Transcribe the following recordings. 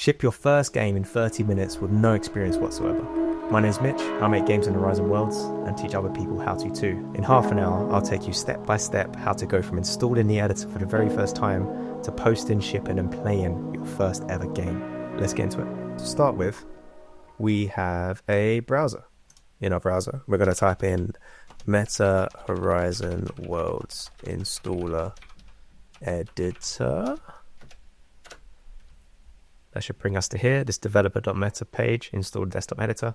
Ship your first game in 30 minutes with no experience whatsoever. My name's Mitch, I make games in Horizon Worlds and teach other people how to too. In half an hour, I'll take you step by step how to go from installing the editor for the very first time to posting, shipping and playing your first ever game. Let's get into it. To start with, we have a browser. In our browser, we're going to type in Meta Horizon Worlds Installer Editor. That should bring us to here, this developer.meta page, install desktop editor.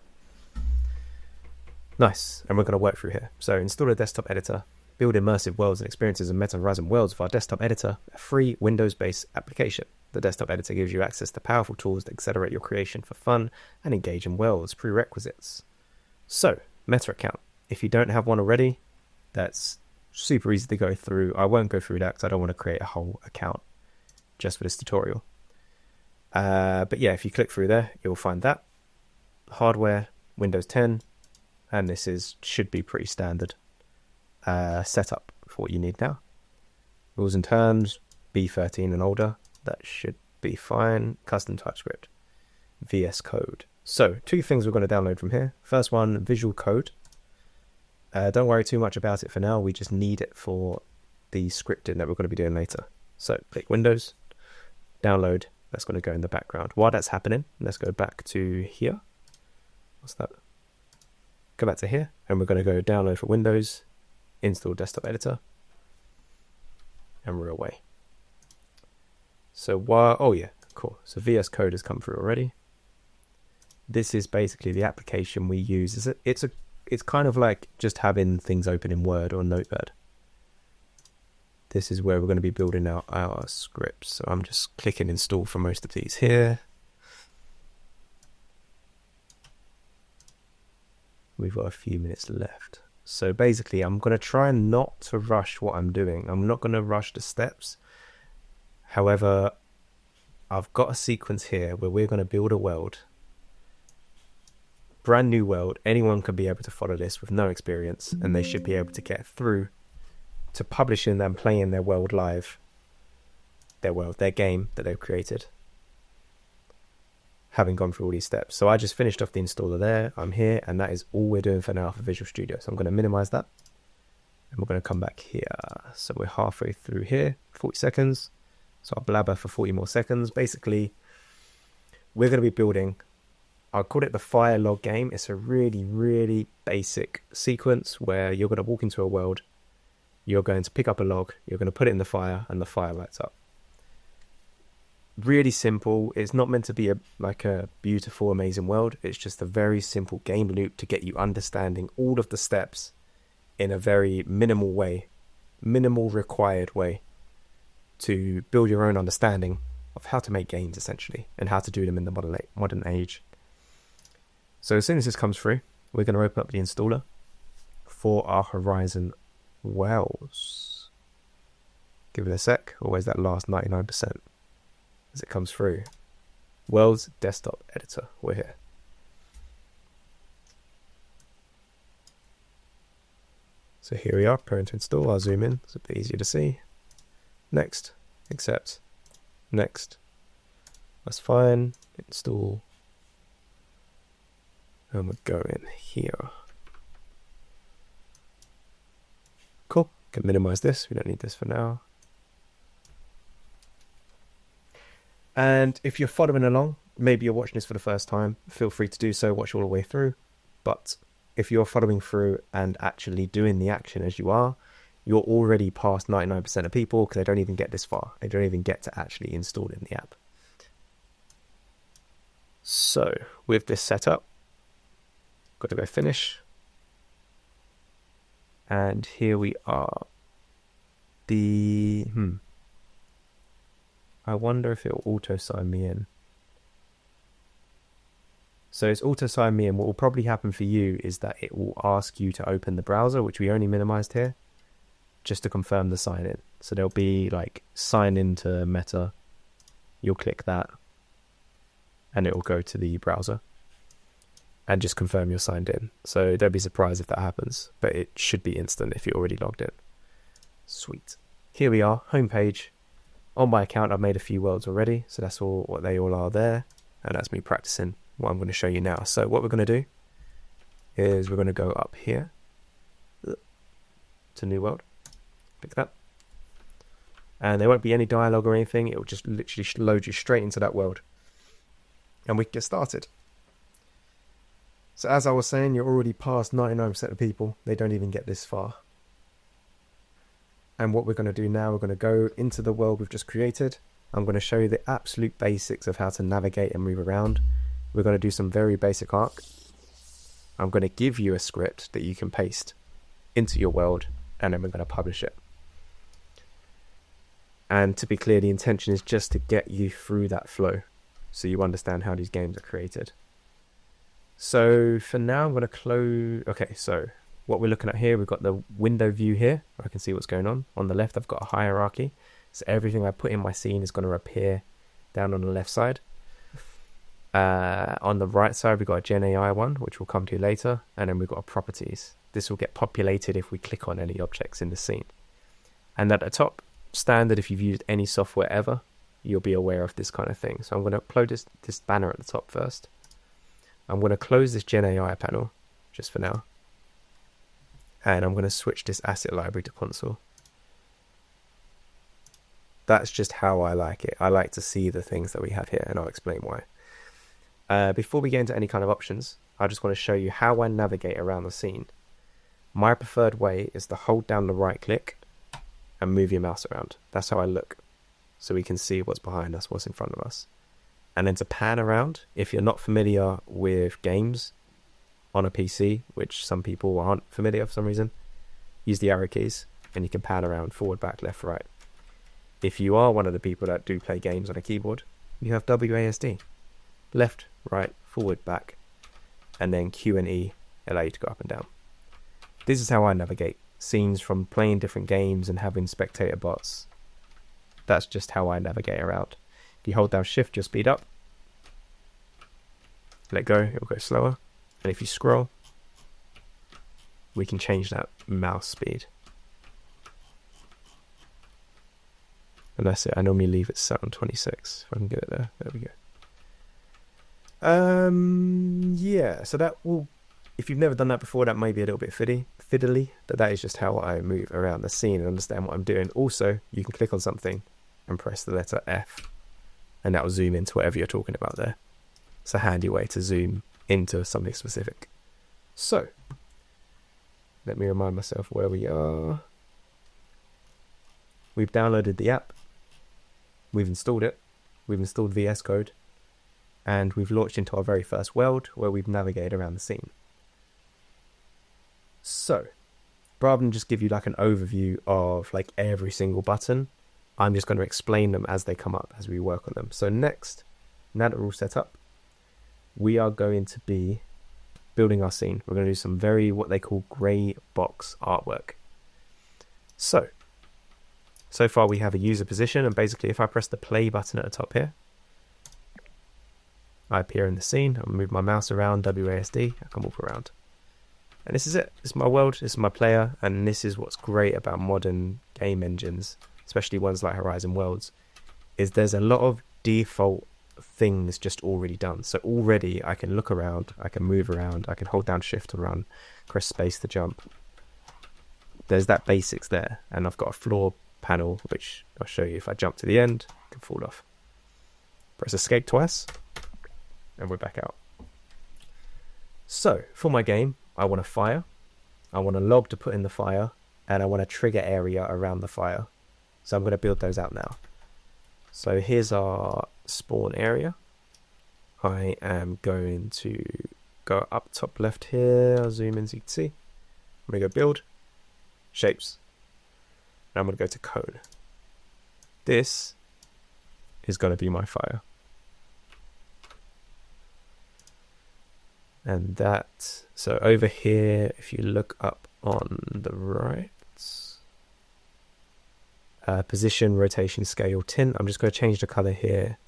Nice, and we're going to work through here. So install a desktop editor, build immersive worlds and experiences in Meta Horizon Worlds with our desktop editor, a free Windows-based application. The desktop editor gives you access to powerful tools that accelerate your creation for fun and engage in worlds. Prerequisites. So, Meta account. If you don't have one already, that's super easy to go through. I won't go through that because I don't want to create a whole account just for this tutorial. But yeah, if you click through there, you'll find that. Hardware, Windows 10, and this should be pretty standard setup for what you need now. Rules and terms, B13 and older, that should be fine. Custom TypeScript, VS Code. So, two things we're going to download from here. First one, Visual Code. Don't worry too much about it for now, we just need it for the scripting that we're going to be doing later. So, click Windows, download. That's going to go in the background. While that's happening, let's go back to here. What's that? Go back to here, and we're going to go download for Windows, install desktop editor, and we're away. So oh yeah, cool. So VS Code has come through already. This is basically the application we use. It's kind of like just having things open in Word or Notepad. This is where we're going to be building out our scripts. So I'm just clicking install for most of these here. We've got a few minutes left. So basically, I'm going to try not to rush what I'm doing. I'm not going to rush the steps. However, I've got a sequence here where we're going to build a world. Brand new world. Anyone can be able to follow this with no experience, and they should be able to get through to publishing and playing their world live, their game that they've created, having gone through all these steps. So I just finished off the installer there. I'm here, and that is all we're doing for now for Visual Studio. So I'm going to minimize that, and we're going to come back here. So we're halfway through here, 40 seconds. So I'll blabber for 40 more seconds. Basically, we're going to be building, I'll call it the fire log game. It's a really, really basic sequence where you're going to walk into a world. You're going to pick up a log, you're going to put it in the fire, and the fire lights up. Really simple. It's not meant to be like a beautiful, amazing world. It's just a very simple game loop to get you understanding all of the steps in a very minimal way, minimal required way to build your own understanding of how to make games, essentially, and how to do them in the modern age. So as soon as this comes through, we're going to open up the installer for our Horizon Worlds. Give it a sec. Always that last 99% as it comes through. Worlds desktop editor. We're here. So here we are, preparing to install. I'll zoom in. It's a bit easier to see. Next. Accept. Next. That's fine. Install. And we'll go in here. Cool. Can minimize this. We don't need this for now. And if you're following along, maybe you're watching this for the first time, feel free to do so, watch all the way through. But if you're following through and actually doing the action as you are, you're already past 99% of people because they don't even get this far. They don't even get to actually install in the app. So with this setup, got to go finish. And here we are. I wonder if it will auto sign me in. So it's auto sign me in. What will probably happen for you is that it will ask you to open the browser, which we only minimized here, just to confirm the sign in. So there'll be like sign into Meta. You'll click that and it will go to the browser and just confirm you're signed in. So don't be surprised if that happens, but it should be instant if you're already logged in. Sweet. Here we are, homepage. On my account, I've made a few worlds already, so that's all what they all are there. and that's me practicing what I'm going to show you now. So what we're going to do is we're going to go up here to New World, pick that, and there won't be any dialogue or anything. It will just literally load you straight into that world, and we can get started. So as I was saying, you're already past 99% of people. They don't even get this far. And what we're going to do now, we're going to go into the world we've just created. I'm going to show you the absolute basics of how to navigate and move around. We're going to do some very basic arc. I'm going to give you a script that you can paste into your world, and then we're going to publish it. And to be clear, the intention is just to get you through that flow so you understand how these games are created. So for now, I'm going to close. Okay, so what we're looking at here, we've got the window view here. I can see what's going on. On the left, I've got a hierarchy. So everything I put in my scene is going to appear down on the left side. On the right side, we've got a Gen AI one, which we'll come to later. And then we've got properties. This will get populated if we click on any objects in the scene. And at the top, standard, if you've used any software ever, you'll be aware of this kind of thing. So I'm going to upload this banner at the top first. I'm going to close this Gen AI panel, just for now. And I'm going to switch this asset library to console. That's just how I like it. I like to see the things that we have here, and I'll explain why. Before we get into any kind of options, I just want to show you how I navigate around the scene. My preferred way is to hold down the right click and move your mouse around. That's how I look, so we can see what's behind us, what's in front of us. And then to pan around, if you're not familiar with games on a PC, which some people aren't familiar for some reason, use the arrow keys and you can pan around forward, back, left, right. If you are one of the people that do play games on a keyboard, you have WASD. Left, right, forward, back, and then Q and E allow you to go up and down. This is how I navigate scenes from playing different games and having spectator bots. That's just how I navigate around. If you hold down shift, you'll speed up. Let go, it'll go slower. And if you scroll, we can change that mouse speed. And that's it. I normally leave it set on 26. If I can get it there. There we go. Yeah, so that will, if you've never done that before, that may be a little bit fiddly, but that is just how I move around the scene and understand what I'm doing. Also, you can click on something and press the letter F, and that will zoom into whatever you're talking about there. It's a handy way to zoom into something specific. So, let me remind myself where we are. We've downloaded the app. We've installed it. We've installed VS Code. And we've launched into our very first world where we've navigated around the scene. So, rather than just give you like an overview of like every single button, I'm just going to explain them as they come up, as we work on them. So next, now that we're all set up, we are going to be building our scene. We're going to do some very, what they call grey box artwork. So far we have a user position, and basically if I press the play button at the top here, I appear in the scene. I'll move my mouse around, WASD, I can walk around. And this is it. This is my world, this is my player, and this is what's great about modern game engines, especially ones like Horizon Worlds, is there's a lot of default things just already done. So already I can look around, I can move around, I can hold down shift to run, press space to jump. There's that basics there, and I've got a floor panel which I'll show you. If I jump to the end, I can fall off. Press escape twice and we're back out. So for my game, I want a fire, I want a log to put in the fire, and I want a trigger area around the fire. So I'm going to build those out now. So here's our spawn area. I am going to go up top left here. I'll zoom in so you can see. I'm going to go build, shapes, and I'm going to go to cone. This is going to be my fire. And that, so over here, if you look up on the right, position, rotation, scale, tint. I'm just going to change the color here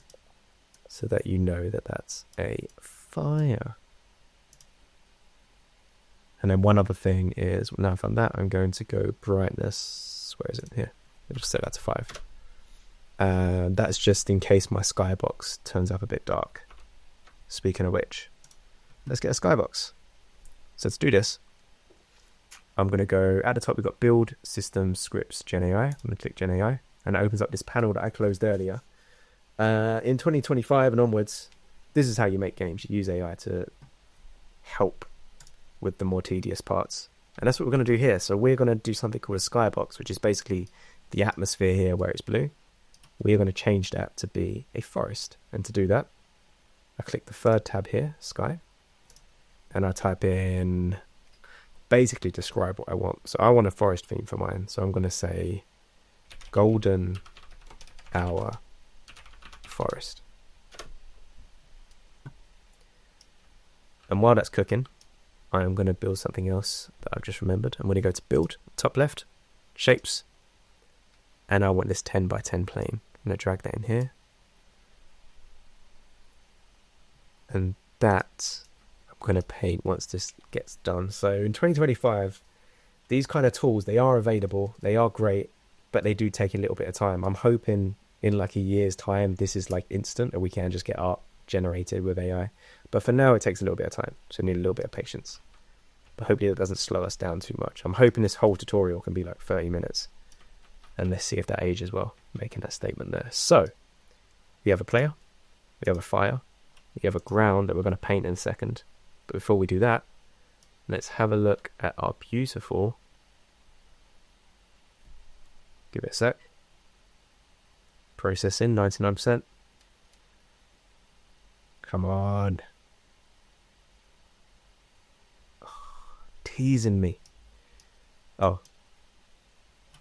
so that you know that that's a fire. And then one other thing is, now I've done that, I'm going to go brightness. Where is it? Here. I'll just set that to 5. That's just in case my skybox turns up a bit dark. speaking of which, let's get a skybox. So to do this, I'm going to go at the top. We've got build system scripts Gen AI. I'm going to click Gen AI, and it opens up this panel that I closed earlier. In 2025 and onwards, this is how you make games. You use AI to help with the more tedious parts, and that's what we're going to do here. So we're going to do something called a skybox, which is basically the atmosphere here where it's blue. We're going to change that to be a forest, and to do that, I click the third tab here, sky, and I type in, basically describe what I want. So I want a forest theme for mine, so I'm going to say golden hour forest. And while that's cooking, I am going to build something else that I've just remembered. I'm going to go to build, top left, shapes, and I want this 10 by 10 plane. I'm going to drag that in here, and that I'm going to paint once this gets done. So in 2025, these kind of tools, they are available, they are great, but they do take a little bit of time. I'm hoping in like a year's time this is like instant and we can just get art generated with AI, but for now it takes a little bit of time, so we need a little bit of patience. But hopefully it doesn't slow us down too much. I'm hoping this whole tutorial can be like 30 minutes, and let's see if that ages well, making that statement there. So we have a player, we have a fire, we have a ground that we're going to paint in a second. But before we do that, let's have a look at our beautiful, give it a sec, processing 99%. Come on. Teasing me. Oh,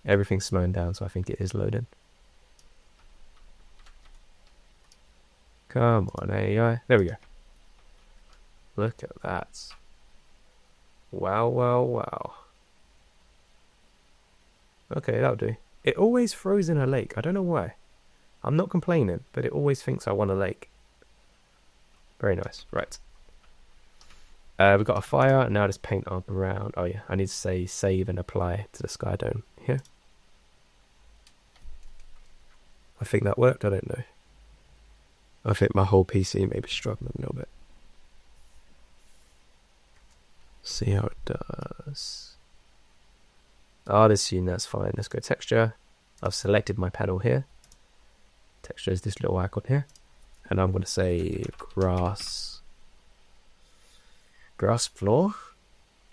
everything's slowing down, so I think it is loading. Come on, AI. There we go. Look at that. Wow, wow, wow. Okay, that'll do. It always throws in a lake. I don't know why. I'm not complaining, but it always thinks I want a lake. Very nice. Right. We've got a fire, and now just paint our ground. Oh yeah, I need to say save and apply to the sky dome here. I think that worked. I don't know. I think my whole PC may be struggling a little bit. See how it does. Oh, this scene, that's fine. Let's go texture. I've selected my panel here. Texture is this little icon here. And I'm going to say grass floor?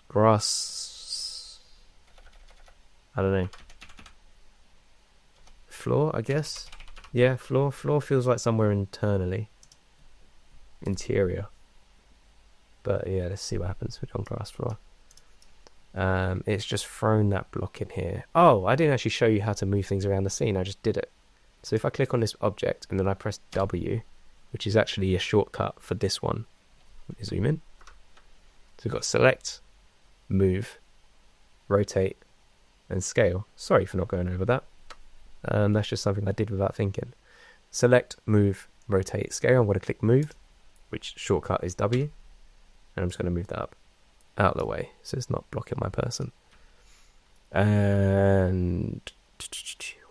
Grass, I don't know. Floor, I guess. Yeah, floor. Floor feels like somewhere internally. Interior. But yeah, let's see what happens with on grass floor. It's just thrown that block in here. Oh, I didn't actually show you how to move things around the scene. I just did it. So if I click on this object and then I press W, which is actually a shortcut for this one. Let me zoom in. So we've got select, move, rotate, and scale. Sorry for not going over that. That's just something I did without thinking. Select, move, rotate, scale. I'm going to click move, which shortcut is W. And I'm just going to move that up out of the way so it's not blocking my person. And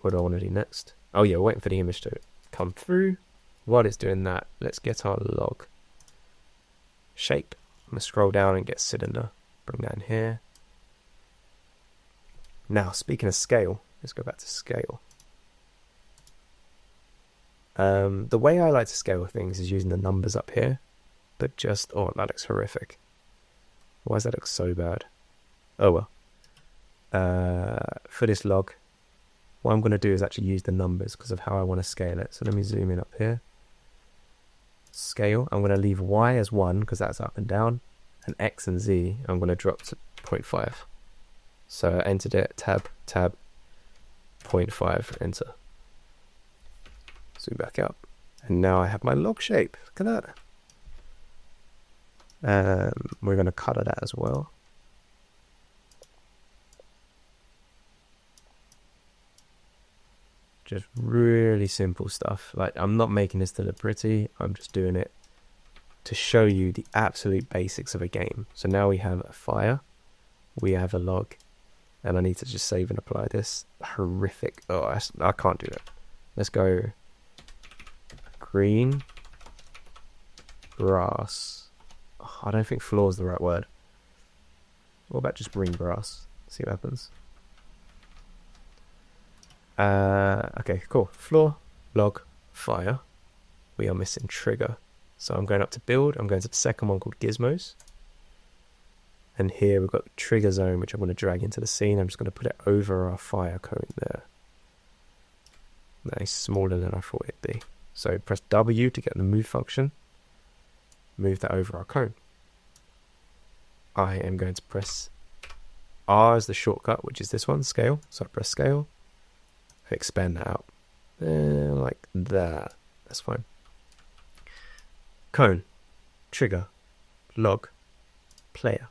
what do I want to do next? Oh yeah, we're waiting for the image to come through. While it's doing that, let's get our log shape. I'm going to scroll down and get cylinder. Bring that in here. Now, speaking of scale, let's go back to scale. The way I like to scale things is using the numbers up here. But just, oh, that looks horrific. Why does that look so bad? Oh well. For this log, what I'm going to do is actually use the numbers because of how I want to scale it. So let me zoom in up here. Scale, I'm going to leave Y as 1 because that's up and down. And X and Z, I'm going to drop to 0.5. So I entered it, tab, 0.5, enter. Zoom back up. And now I have my log shape. Look at that. We're going to color that as well. Just really simple stuff. Like, I'm not making this to look pretty. I'm just doing it to show you the absolute basics of a game. So now we have a fire. We have a log. And I need to just save and apply this. Horrific. Oh, I can't do it. Let's go green. grass. Oh, I don't think floor is the right word. What about just green grass? See what happens. Okay, cool. Floor, log, fire. We are missing trigger. So I'm going up to build. I'm going to the second one called gizmos. And here we've got the trigger zone, which I'm going to drag into the scene. I'm just going to put it over our fire cone there. That is smaller than I thought it'd be. So press W to get the move function. Move that over our cone. I am going to press R as the shortcut, which is this one, scale. So I press scale. Expand that out. Like that. That's fine. Cone. Trigger. Log. Player.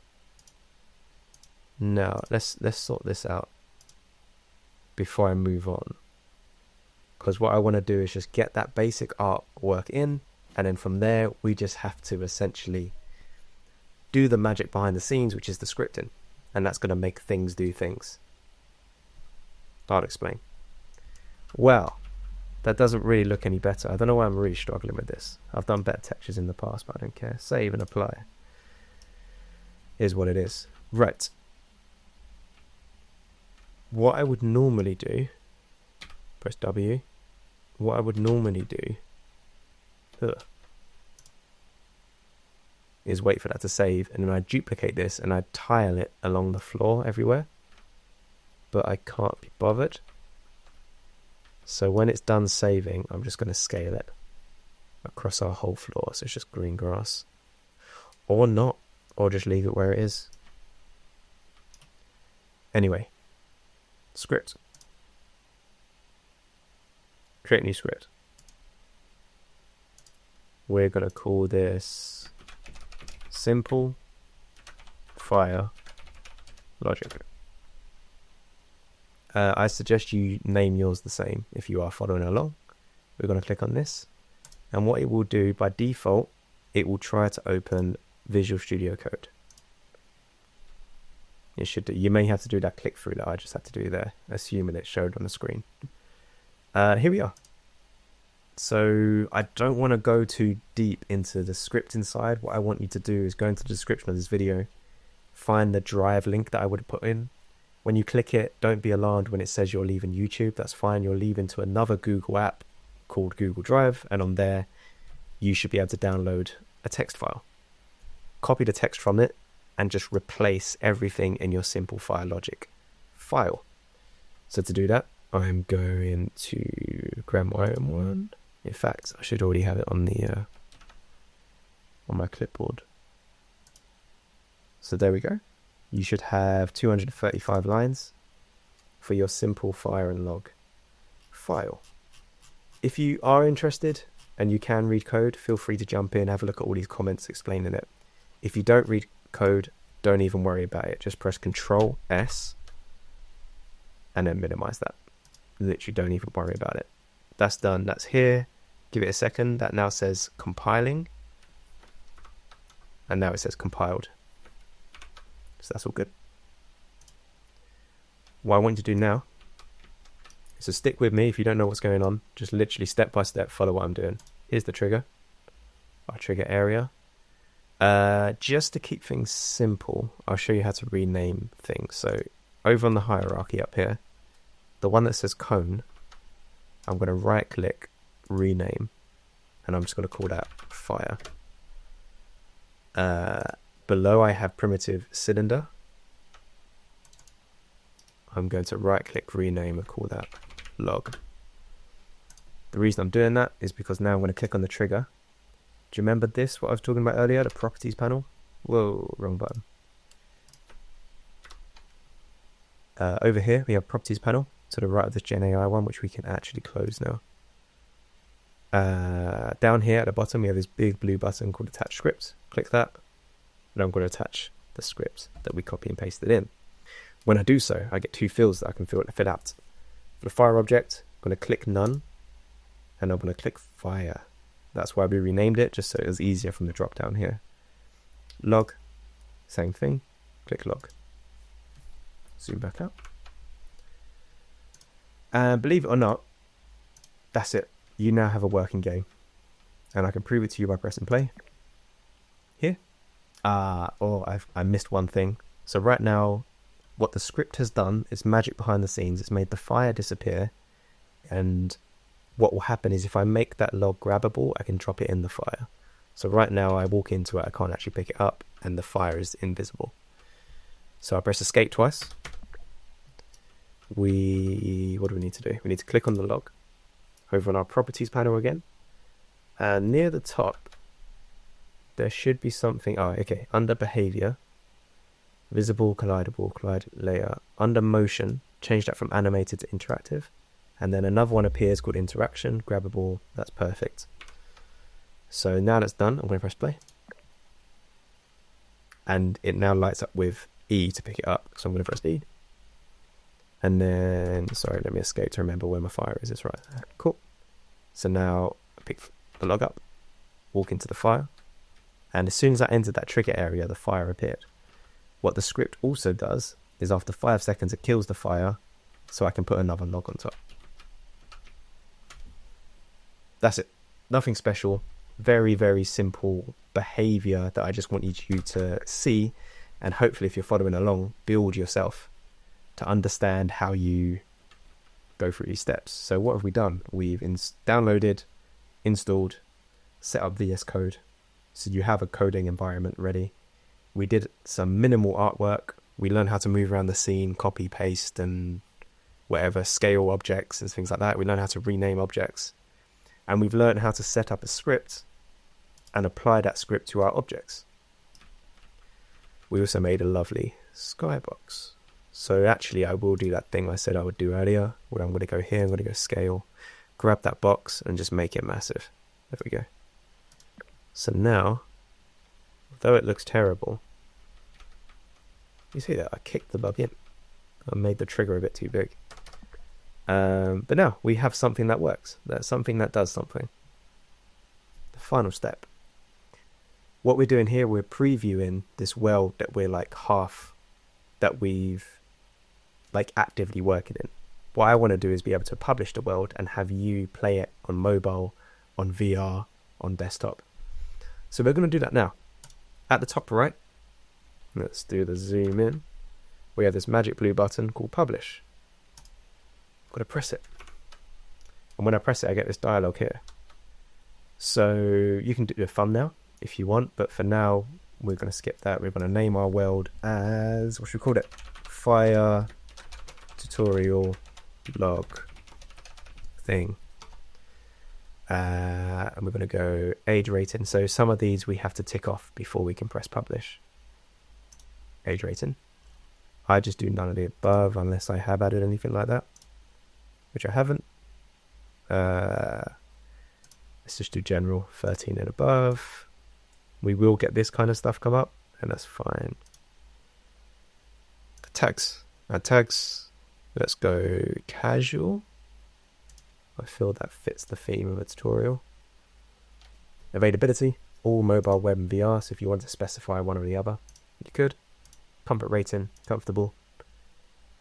Now, let's sort this out before I move on. Because what I want to do is just get that basic artwork in, and then from there we just have to essentially do the magic behind the scenes, which is the scripting, and that's going to make things do things. I'll explain. Well, that doesn't really look any better. I don't know why I'm really struggling with this. I've done better textures in the past, but I don't care. Save and apply. Is what it is. Right. What I would normally do, press W. What I would normally do is wait for that to save, and then I duplicate this and I tile it along the floor everywhere. But I can't be bothered. So when it's done saving, I'm just going to scale it across our whole floor. So it's just green grass. Or not. Or just leave it where it is. Anyway. Script. Create new script. We're going to call this simple fire logic. I suggest you name yours the same if you are following along. We're going to click on this, and what it will do by default, it will try to open Visual Studio Code. It should do. You may have to do that click through that I just had to do there, assuming it showed on the screen. Here we are. So I don't want to go too deep into the script inside. What I want you to do is go into the description of this video, find the drive link that I would have put in. When you click it, don't be alarmed when it says you're leaving YouTube. That's fine. You're leaving to another Google app called Google Drive, and on there you should be able to download a text file. Copy the text from it and just replace everything in your simple fire logic file. So to do that, I'm going to grab my own one. In fact, I should already have it on the on my clipboard. So there we go. You should have 235 lines for your simple fire and log file. If you are interested and you can read code, feel free to jump in, have a look at all these comments explaining it. If you don't read code, don't even worry about it. Just press Control S and then minimize that. Literally don't even worry about it. That's done. That's here. Give it a second. That now says compiling. And now it says compiled. So that's all good. What I want you to do now is to stick with me. If you don't know what's going on, just literally step by step follow what I'm doing. Here's the trigger. Our trigger area. Just to keep things simple, I'll show you how to rename things. So over on the hierarchy up here, the one that says cone, I'm going to right click, rename, and I'm just going to call that fire. Below I have primitive cylinder. I'm going to right click, rename, and call that log. The reason I'm doing that is because now I'm going to click on the trigger. Do you remember this, what I was talking about earlier, the properties panel? Whoa, wrong button. Over here we have properties panel to the right of this Gen AI one, which we can actually close now. Down here at the bottom we have this big blue button called attach script. Click that, and I'm going to attach the script that we copy and pasted in. When I do so, I get two fields that I can fill out. For the fire object, I'm going to click none, and I'm going to click fire. That's why we renamed it, just so it was easier from the drop down here. Log, same thing, click log. Zoom back out. And believe it or not, that's it. You now have a working game. And I can prove it to you by pressing play. here. I missed one thing. So right now, what the script has done is magic behind the scenes. It's made the fire disappear, and what will happen is if I make that log grabbable, I can drop it in the fire. So right now I walk into it, I can't actually pick it up, and the fire is invisible. So I press escape twice. What do we need to do? We need to click on the log, over on our properties panel again, and near the top there should be something. Oh, okay, under behavior, visible, collidable, collide layer, under motion, change that from animated to interactive, and then another one appears called interaction, grabbable. That's perfect. So now that's done, I'm going to press play, and it now lights up with E to pick it up, so I'm going to press E. And then, sorry, let me escape to remember where my fire is. It's right there. Cool. So now I pick the log up, walk into the fire, and as soon as I entered that trigger area, the fire appeared. What the script also does is after 5 seconds, it kills the fire, so I can put another log on top. That's it. Nothing special. Very, very simple behavior that I just want you to see, and hopefully if you're following along, build yourself to understand how you go through these steps. So what have we done? We've downloaded, installed, set up VS Code, so you have a coding environment ready. We did some minimal artwork. We learned how to move around the scene, copy, paste, and whatever, scale objects and things like that. We learned how to rename objects. And we've learned how to set up a script and apply that script to our objects. We also made a lovely skybox. So actually I will do that thing I said I would do earlier, where I'm going to go here, I'm going to go scale, grab that box and just make it massive. There we go. So now, although it looks terrible, you see that I kicked the bug in. I made the trigger a bit too big. But now we have something that works. That's something that does something. The final step. What we're doing here, we're previewing this world that we're that we've actively working in. What I want to do is be able to publish the world and have you play it on mobile, on VR, on desktop. So we're going to do that now. At the top right, let's do the zoom in. We have this magic blue button called publish. Got to press it, and when I press it I get this dialogue here. So you can do a thumbnail if you want, but for now we're going to skip that. We're going to name our world as, what should we call it? Fire tutorial log thing. And we're going to go age rating. So some of these we have to tick off before we can press publish. Age rating. I just do none of the above unless I have added anything like that, which I haven't. Let's just do general, 13 and above. We will get this kind of stuff come up, and that's fine. Tags. Tags. Let's go casual. I feel that fits the theme of a tutorial. Availability. All mobile, web, and VR. So if you want to specify one or the other, you could. Comfort rating. Comfortable.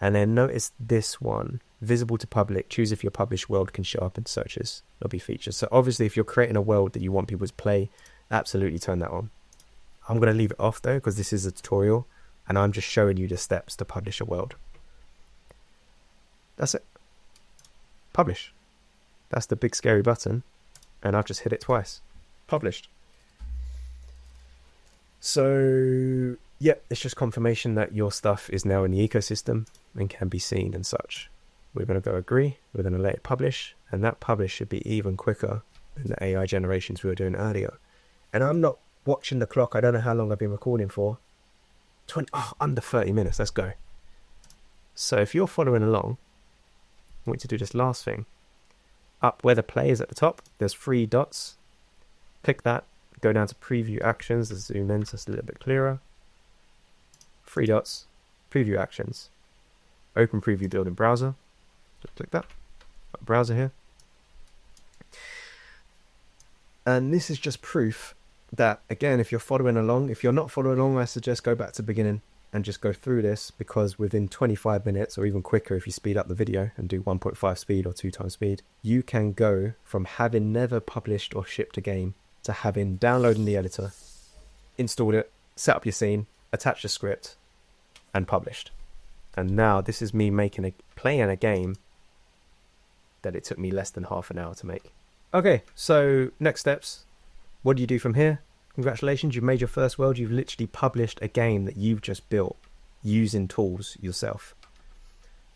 And then notice this one. Visible to public. Choose if your published world can show up in searches. There'll be features. So obviously if you're creating a world that you want people to play, absolutely turn that on. I'm going to leave it off though, because this is a tutorial and I'm just showing you the steps to publish a world. That's it. Publish. That's the big scary button, and I've just hit it twice. Published. So yeah, it's just confirmation that your stuff is now in the ecosystem and can be seen and such. We're going to go agree. We're going to let it publish, and that publish should be even quicker than the AI generations we were doing earlier. And I'm not watching the clock. I don't know how long I've been recording for. Under 30 minutes. Let's go. So if you're following along, I want you to do this last thing. Up where the play is at the top, there's 3 dots. Click that. Go down to preview actions. Let's zoom in so it's a little bit clearer. 3 dots. Preview actions. Open preview build-in browser. Just click that. Got a browser here. And this is just proof that, again, if you're following along, if you're not following along, I suggest go back to the beginning and just go through this, because within 25 minutes or even quicker if you speed up the video and do 1.5 speed or 2 times speed, you can go from having never published or shipped a game to having downloading the editor, installed it, set up your scene, attached a script, and published. And now this is me playing a game that it took me less than half an hour to make. Okay, so next steps. What do you do from here? Congratulations, you've made your first world. You've literally published a game that you've just built using tools yourself.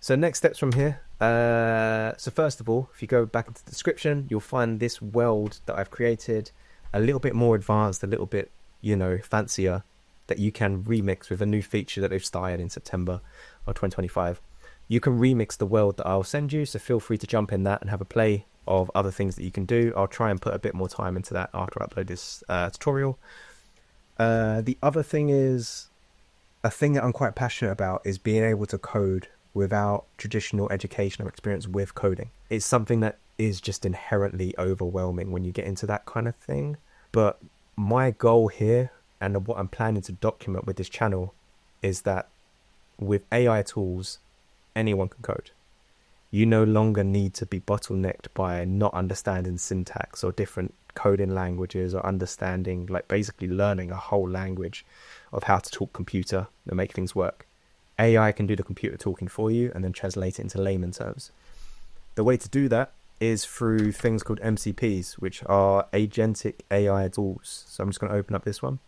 So next steps from here. So first of all, if you go back into the description, you'll find this world that I've created a little bit more advanced, a little bit, fancier, that you can remix with a new feature that they've started in September of 2025. You can remix the world that I'll send you, so feel free to jump in that and have a play of other things that you can do. I'll try and put a bit more time into that after I upload this tutorial. The other thing is, a thing that I'm quite passionate about is being able to code without traditional education or experience with coding. It's something that is just inherently overwhelming when you get into that kind of thing. But my goal here, and what I'm planning to document with this channel, is that with AI tools, anyone can code. You no longer need to be bottlenecked by not understanding syntax or different coding languages, or understanding, basically learning a whole language of how to talk computer and make things work. AI can do the computer talking for you and then translate it into layman terms. The way to do that is through things called MCPs, which are agentic AI tools. So I'm just going to open up this one.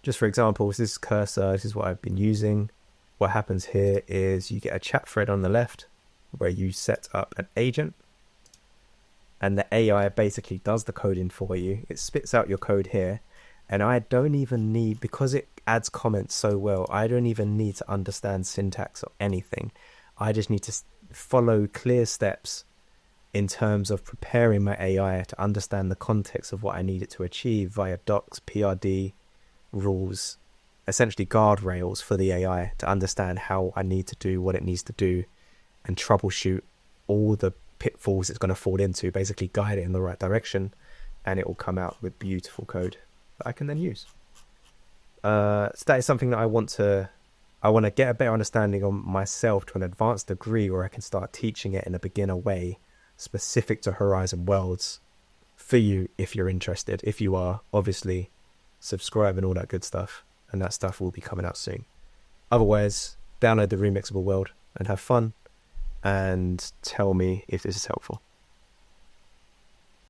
Just for example, this is Cursor. This is what I've been using. What happens here is you get a chat thread on the left where you set up an agent, and the AI basically does the coding for you. It spits out your code here, and I don't even need, because it adds comments so well, I don't even need to understand syntax or anything. I just need to follow clear steps in terms of preparing my AI to understand the context of what I need it to achieve via docs, PRD, rules, essentially guardrails for the AI to understand how I need to do what it needs to do, and troubleshoot all the pitfalls it's going to fall into, basically guide it in the right direction, and it will come out with beautiful code that I can then use. So that is something that I want to get a better understanding on myself to an advanced degree, where I can start teaching it in a beginner way specific to Horizon Worlds for you if you're interested. If you are, obviously subscribe and all that good stuff, and that stuff will be coming out soon. Otherwise, download the Remixable World and have fun, and tell me if this is helpful.